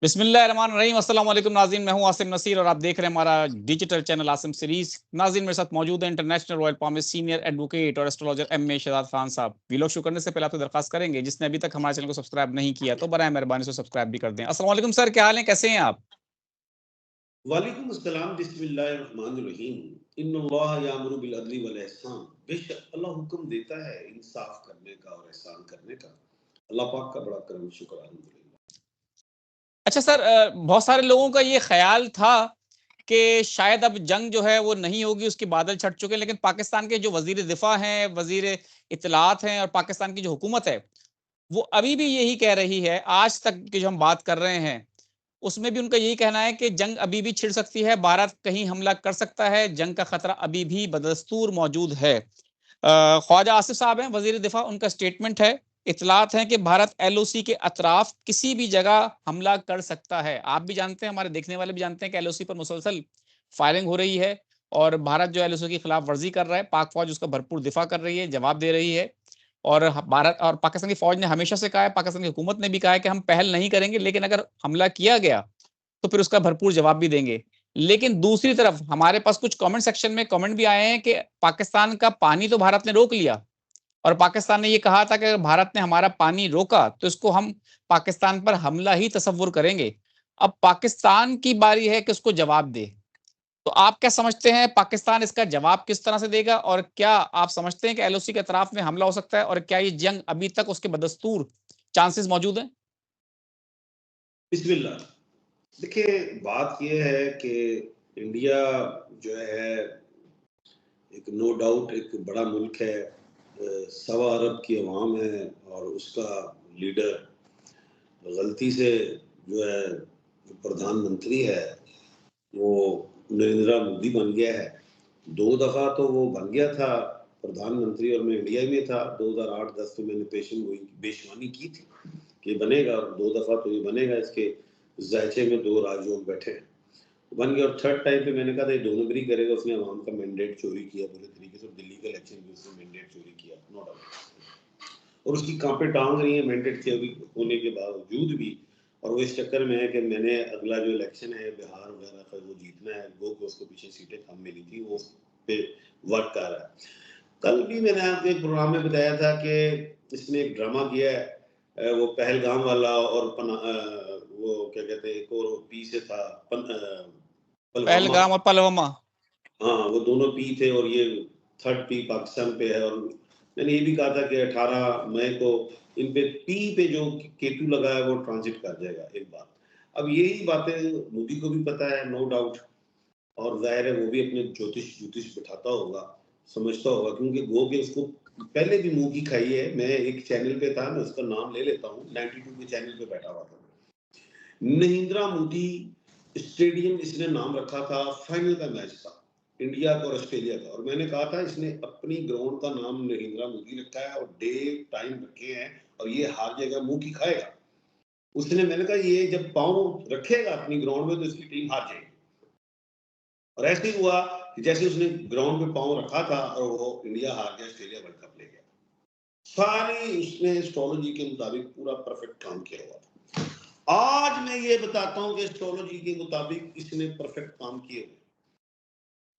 बिस्मिल्लाहिर्रहमानिर्रहीम। अस्सलाम वालेकुम नाज़रीन, मैं हूं आसिम नसीर और आप देख रहे हैं हमारा डिजिटल चैनल आसिम सीरीज। नाज़रीन, मेरे साथ मौजूद है international royal promise senior advocate और एस्ट्रोलॉजर एम.ए. शहजाद खान साहब। वीडियो शुरू करने से पहले आपसे दरखास्त करेंगे, जिसने अभी तक हमारे चैनल को सब्सक्राइब नहीं किया तो बराए मेहरबानी से सब्सक्राइब भी कर दें। अस्सलाम वालेकुम सर, क्या हाल है, कैसे हैं आप? वालेकुम अस्सलाम, बिस्मिल्लाहिर्रहमानिर्रहीम। इन्नल्लाह यामुरु बिल अदली वल ihsan। बेशक अल्लाह हुक्म देता है इंसाफ करने का और एहसान करने का। अल्लाह पाक का बड़ा करम शुक्र अल्हम्दुलिल्लाह। अच्छा सर, बहुत सारे लोगों का ये ख्याल था कि शायद अब जंग जो है वो नहीं होगी, उसके बादल छट चुके हैं, लेकिन पाकिस्तान के जो वजीर दिफा हैं, वजीर इत्तलात हैं और पाकिस्तान की जो हुकूमत है, वो अभी भी यही कह रही है, आज तक की जो हम बात कर रहे हैं, उसमें भी उनका यही कहना है कि जंग अभी भी छिड़ सकती है, भारत कहीं हमला कर सकता है, जंग का खतरा अभी भी बदस्तूर मौजूद है। ख्वाजा आसिफ साहब हैं वजीर दिफा, उनका स्टेटमेंट है, इतलात है कि भारत एलओसी के अतराफ किसी भी जगह हमला कर सकता है। आप भी जानते हैं, हमारे देखने वाले भी जानते हैं कि एलओसी पर मुसलसल फायरिंग हो रही है और भारत जो एलओसी की खिलाफ वर्जी कर रहा है, पाक फौज उसका भरपूर दिफा कर रही है, जवाब दे रही है। और भारत और पाकिस्तान की फौज ने हमेशा से कहा है, पाकिस्तान की हुकूमत ने भी कहा है कि हम पहल नहीं करेंगे, लेकिन अगर हमला किया गया तो फिर उसका भरपूर जवाब भी देंगे। लेकिन दूसरी तरफ हमारे पास कुछ कमेंट सेक्शन में कमेंट भी आए हैं कि पाकिस्तान का पानी तो भारत ने रोक लिया और पाकिस्तान ने ये कहा था कि अगर भारत ने हमारा पानी रोका तो इसको हम पाकिस्तान पर हमला ही तसव्वुर करेंगे। अब पाकिस्तान की बारी है कि उसको जवाब दे। तो आप क्या समझते हैं, पाकिस्तान इसका जवाब किस तरह से देगा और क्या आप समझते हैं कि एलओसी के तरफ में हमला हो सकता है और क्या ये जंग अभी तक उसके बदस्तूर चांसेस मौजूद हैं? बिस्मिल्लाह। देखिए, बात यह है कि इंडिया जो है एक नो डाउट एक बड़ा मुल्क है। 1.25 अरब की आवाम है और उसका लीडर गलती से जो है प्रधानमंत्री है वो नरेंद्र मोदी बन गया है। 2 दफ़ा तो वो बन गया था प्रधानमंत्री और मैं इंडिया में था। 2008-10 में मैंने पेशवानी की थी कि बनेगा और 2 दफ़ा तो ये बनेगा। इसके ज़ायचे में 2 राजयोग बैठे हैं, बन गया। और थर्ड टाइम पे मैंने कहा था ये 2 नंबर ही करेगा। उसने अवाम का मैंडेट चोरी किया पूरे तरीके से। दिल्ली के इलेक्शन में उसने मैंडेट चोरी किया, नो डाउट। और उसकी कांपे टांग रही है मैंडेट के अभी होने के बावजूद भी। और वो इस चक्कर में है कि मैंने अगला जो इलेक्शन है बिहार वगैरह का वो जीतना है, वो उसको पीछे सीटें कम मिली थी, वो पे वर्क कर रहा है। कल भी मैंने आपके एक प्रोग्राम में बताया था कि इसने एक ड्रामा किया है, वो पहलगाम वाला और वो क्या कहते हैं, एक और पी से था पलवामा। पहलगाम और पलवमा। हाँ, वो दोनों पी थे और ये थर्ड पी पाकिस्तान पे है। और मैंने ये भी कहा था कि 18 मई को इन पे पी पे जो केतु लगा है वो ट्रांजिट कर जाएगा। एक बात, अब यही बातें मोदी को भी पता है, नो डाउट। और जाहिर है वो भी अपने ज्योतिष बिठाता होगा, समझता होगा, क्योंकि गो के उसको पहले भी मुंह की खाई है। मैं एक चैनल पे था, मैं उसका नाम ले लेता हूँ, 92 के चैनल पे बैठा हुआ था। नरेंद्र मोदी स्टेडियम इसने नाम रखा था, फाइनल का मैच था इंडिया का और ऑस्ट्रेलिया का। और मैंने कहा था इसने अपनी ग्राउंड का नाम नरेंद्र मोदी रखा है और डे टाइम रखे हैं और ये हार जाएगा, मुंह की खाएगा। उसने, मैंने कहा ये जब पांव रखेगा अपनी ग्राउंड में तो इसकी टीम हार जाएगी। और ऐसे ही हुआ कि जैसे उसने ग्राउंड पे पांव रखा था और वो इंडिया हार गया, ऑस्ट्रेलिया वर्ल्ड कप ले गया। सारी उसने एस्ट्रोलॉजी के मुताबिक पूरा परफेक्ट काम किया हुआ था। आज मैं ये बताता हूं कि एस्ट्रोलॉजी के मुताबिक इसने परफेक्ट काम किए हुए।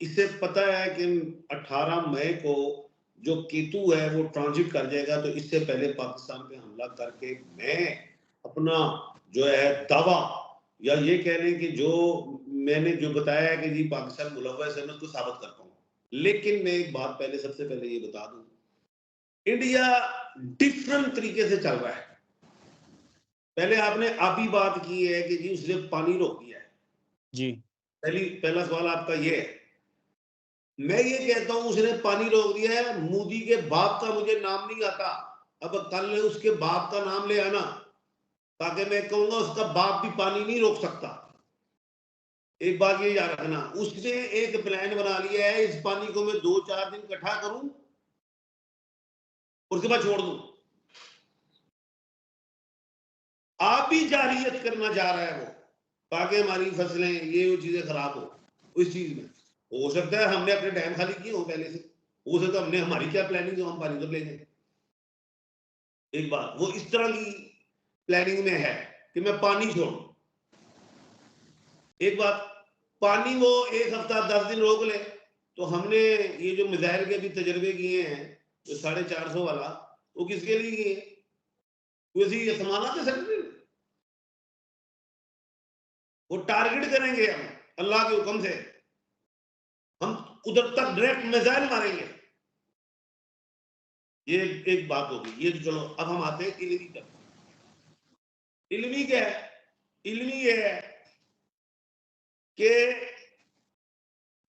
इसे पता है कि 18 मई को जो केतु है वो ट्रांजिट कर जाएगा, तो इससे पहले पाकिस्तान पे हमला करके मैं अपना जो है दावा, या ये कह लें कि जो मैंने जो बताया है कि जी पाकिस्तान मुलव्वस है, मैं उसको साबित करता हूं। लेकिन मैं एक बात पहले, सबसे पहले ये बता दूं, इंडिया डिफरेंट तरीके से चल रहा है। पहले आपने आप ही बात की है कि जी उसने पानी रोक दिया है। जी। पहला सवाल आपका ये है। मैं ये कहता हूं उसने पानी रोक दिया है। मोदी के बाप का मुझे नाम नहीं आता, अब कल उसके बाप का नाम ले आना ताकि मैं कहूंगा उसका बाप भी पानी नहीं रोक सकता। एक बात ये याद रखना, उसने एक प्लान बना लिया है, इस पानी को मैं 2-4 दिन इकट्ठा करूं उसके बाद छोड़ दूं। आप भी जारियत करना चाह रहा है वो, ताकि हमारी फसलें ये वो चीजें खराब हो। इस चीज में हो सकता है हमने अपने डैम खाली किए हो पहले से, हो सकता है हमने, हमारी क्या प्लानिंग हो, हम पानी तो लेंगे। एक बात वो इस तरह की प्लानिंग में है कि मैं पानी छोड़ूं। एक बात, पानी वो 1 हफ्ता 10 दिन रोक ले, तो हमने ये जो मिसाइल के भी तजर्बे किए हैं, जो 450 वाला, वो किसके लिए किए? किसी समाना के सेक्रेटरी, वो टारगेट करेंगे हम अल्लाह के हुक्म से, हम उधर तक डायरेक्ट मिसाइल मारेंगे। ये एक बात होगी। ये तो चलो, अब हम आते हैं इल्मी पर। इल्मी क्या है? इल्मी ये है कि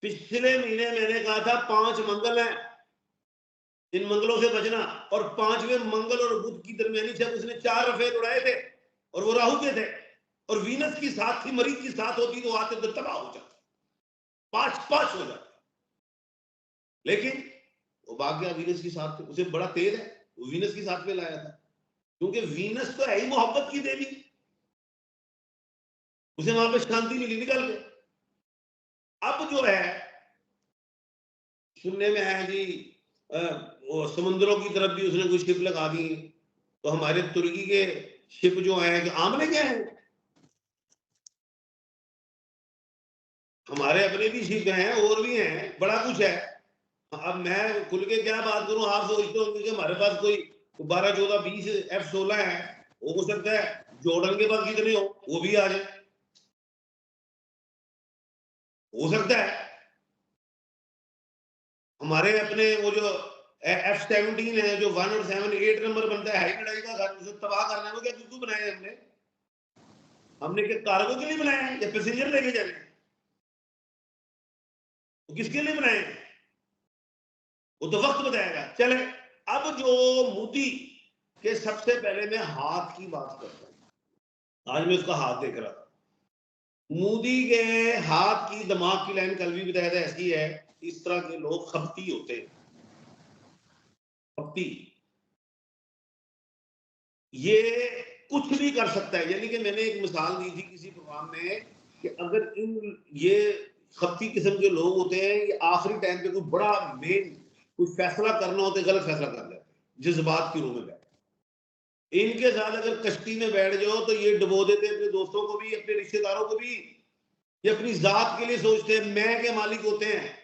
पिछले महीने मैंने कहा था 5 मंगल हैं, इन मंगलों से बचना, और 5वें मंगल और बुध की दरमियानी जब उसने 4 रफेल उड़ाए थे, और वो राहु के थे, और वीनस की साथ थी, मरीज की साथ होती तो आते तो तबाह हो जाते, 5 हो जाते। लेकिन वो भाग गया वीनस की साथ, उसे बड़ा तेज है, वो वीनस की साथ में लाया था, क्योंकि वीनस तो है ही मोहब्बत की देवी, उसे वहां पे शांति मिली निकल के। अब जो है सुनने में आया जी, वो समुद्रों की तरफ भी उसने कुछ शिप लगा दी, तो हमारे तुर्की के शिप जो है कि आमने क्या है, हमारे अपने भी शिप हैं और भी हैं, बड़ा कुछ है। अब मैं खुल के क्या बात करूं, आप सोचते होंगे कि हमारे पास कोई 12, 14, 20 F-16 है, हो सकता है जॉर्डन के पास कितने वो भी आ जाए, हो सकता है। हमारे अपने वो जो F-17 है, जो 1 और 7, 8 नंबर बनता है, हाई लड़ाई का घर, उसे तबाह करने को क्या क्यों बनाए हमने? हमने क्या कार्गो के लिए बनाए हैं या पैसेंजर लेके जाने? वो किसके लिए बनाए हैं? वो तो वक्त बताएगा। चले, अब जो मोदी के सबसे पहले मैं हाथ की बात करता हूं। आज मैं उसका हाथ देख रहा था, मोदी के हाथ की, दिमाग की लाइन कल भी बताया था, ऐसी है, इस तरह के लोग खपती होते हैं, खपती। ये कुछ भी कर सकता है, यानी कि मैंने एक मिसाल दी थी किसी प्रोग्राम में कि अगर इन ये खपती किस्म के लोग होते हैं, ये आखिरी टाइम पे कोई बड़ा मेन कोई फैसला करना होता है, गलत फैसला कर लेते हैं जज्बात की रूह में बैठ। इनके साथ अगर कश्ती में बैठ जाओ तो ये डुबो देते हैं अपने दोस्तों को भी, अपने रिश्तेदारों को भी। ये अपनी जात के लिए सोचते हैं, मैं के मालिक होते हैं।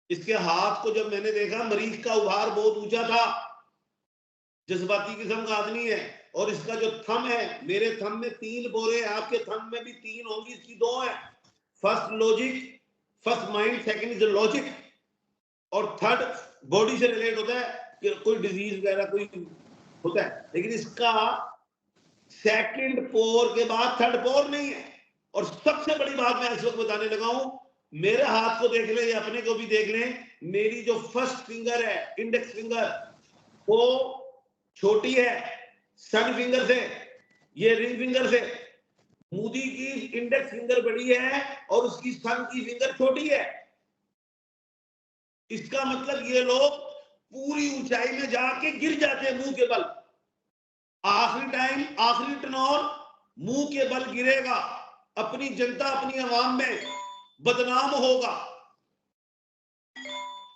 इसके हाथ को जब मैंने देखा, मरीज का उभार बहुत ऊंचा था, जज्बाती किस्म का आदमी है, और इसका जो थम है, मेरे थम में 3 बोरे, आपके थम में भी 3 होंगी, इसकी 2 है। First logic, first mind, second is logic, और थर्ड बॉडी से रिलेट होता है कि कोई डिजीज वगैरह कोई होता है, लेकिन इसका सेकंड पोर के बाद थर्ड पोर नहीं है। और सबसे बड़ी बात मैं इस वक्त बताने लगा हूं, मेरे हाथ को देख लें या अपने को भी देख लें, मेरी जो फर्स्ट फिंगर है, इंडेक्स फिंगर, वो छोटी है सन फिंगर से, ये रिंग फिंगर से। मोदी की इंडेक्स फिंगर बड़ी है और उसकी सन की फिंगर छोटी है। इसका मतलब ये लोग पूरी ऊंचाई में जाके गिर जाते हैं मुंह के बल। आखिरी टाइम, आखिरी टनौर मुंह के बल गिरेगा, अपनी जनता, अपनी आवाम में बदनाम होगा।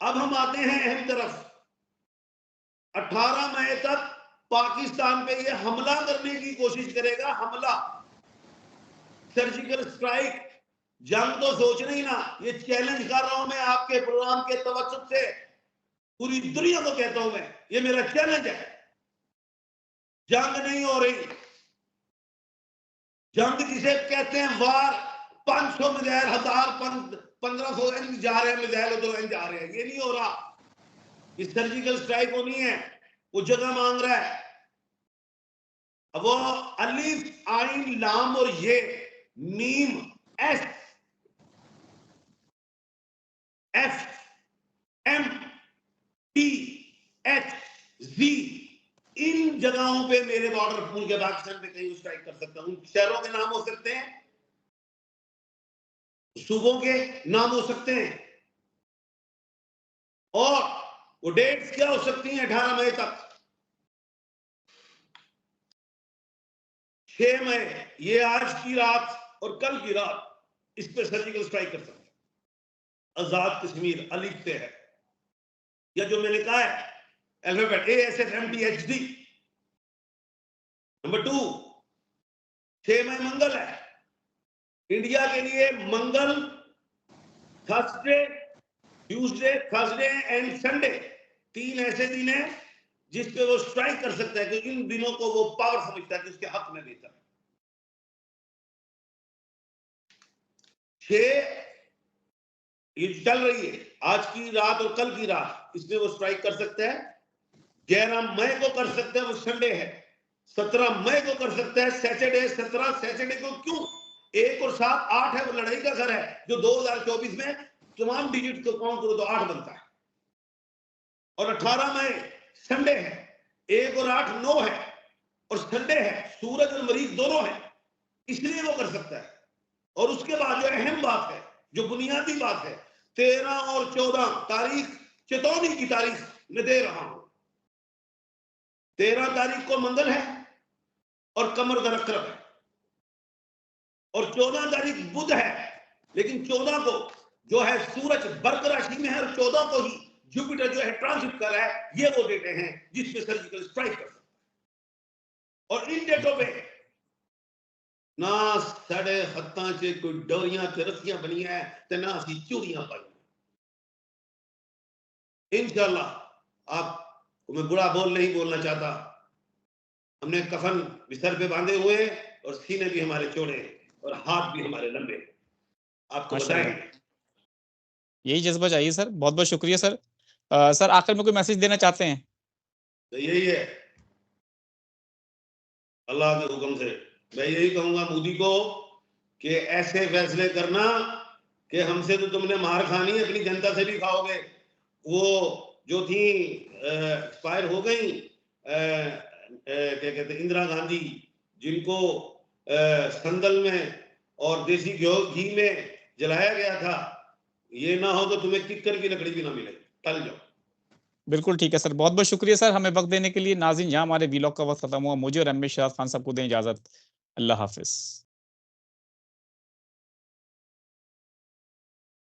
अब हम आते हैं अहम तरफ। 18 मई तक पाकिस्तान पे ये हमला करने की कोशिश करेगा, हमला, सर्जिकल स्ट्राइक। जंग तो सोच नहीं ना, ये चैलेंज कर रहा हूं मैं आपके प्रोग्राम के तवज्जुह से, पूरी दुनिया को कहता हूं मैं, ये मेरा चैलेंज है। जंग नहीं हो रही, जंग जिसे कहते हैं वार, 500 मिसाइल, 1000, 1500 जा रहे हैं मिसाइल, उधर जा रहे हैं, ये नहीं हो रहा। ये सर्जिकल स्ट्राइक होनी है, वो जगह मांग रहा है। अब वो अलिफ, आइन, लाम और ये, मीम, S, F, M, T, H, G, इन जगहों पे मेरे बॉर्डर पूल के पाकिस्तान पे कहीं स्ट्राइक कर सकता हूं। शहरों के नाम हो सकते हैं, सूबों के नाम हो सकते हैं, और वो डेट्स क्या हो सकती हैं 18 मई तक। 6 मई, ये आज की रात और कल की रात, इस पे सर्जिकल स्ट्राइक कर सकते हैं। आजाद कश्मीर अलिफ से है, या जो मैंने कहा है अल्फाबेट ASFMTHD। नंबर 2, 6 मई मंगल है, इंडिया के लिए मंगल, Thursday, Tuesday, Thursday and Sunday 3 ऐसे दिन हैं जिस पे वो स्ट्राइक कर सकता है, क्योंकि इन दिनों को वो पावर समझता है कि उसके हक में बेहतर है। 6 ये चल रही है आज की रात और कल की रात, इसमें वो स्ट्राइक कर सकता है। 11 मई को कर सकता है, वो संडे है। 17 मई को कर सकता है, सैटरडे। 17 सैटरडे को क्यों? 1 और 7 8 है, वो लड़ाई का घर है, जो 2024 में तमाम डिजिट को काउंट करो तो 8 बनता है। और 18 मई संडे है, 1 और 8 9 है, और संडे है, सूरज और मरीज दोनों है, इसलिए वो कर सकता है। और उसके बाद जो अहम बात है, जो बुनियादी बात है, 13 और 14 तारीख चेतावनी की तारीख मैं दे रहा हूं। 13 तारीख को मंगल है और कमर दरक्रब है, और 14 तारीख बुध है, लेकिन 14 को जो है सूरज बर्क राशि में है, और 14 को ही जुपिटर जो है ट्रांसिट कर रहा है। ये वो डेटे हैं जिसपे सर्जिकल स्ट्राइक कर सकता है। और इन डेटों पे ना साढ़े हत्था च कोई डोरियां ते रस्सियां बनी है, ते ना असी चूड़ियां पाई। इंशाल्लाह आपको मैं बुरा बोल नहीं बोलना चाहता, हमने कफन भी सर पे बांधे हुए और सीने भी हमारे चौड़े और हाथ भी हमारे लंबे। आपको बताएंगे। यही जज्बा चाहिए सर। बहुत बहुत शुक्रिया सर। सर आखिर में कोई मैसेज देना चाहते हैं? तो यही है, अल्लाह के हुक्म से मैं यही कहूंगा मोदी को कि ऐसे फैसले करना कि हमसे तो तुमने मार खानी, अपनी जनता से भी खाओगे। वो जो थी एक्सपायर हो गई, क्या कहते इंदिरा गांधी, जिनको संदल में और देसी घी में जलाया गया था, ये ना हो तो तुम्हें किक्कर की लकड़ी भी ना मिले। टल जाओ। बिल्कुल ठीक है सर। बहुत बहुत शुक्रिया सर हमें वक्त देने के लिए। नाज़रीन, यहाँ हमारे वीलॉग का वक्त खत्म हुआ। मुझे और एम.ए. शहजाद खान साहब को दें इजाजत। अल्लाह हाफिज।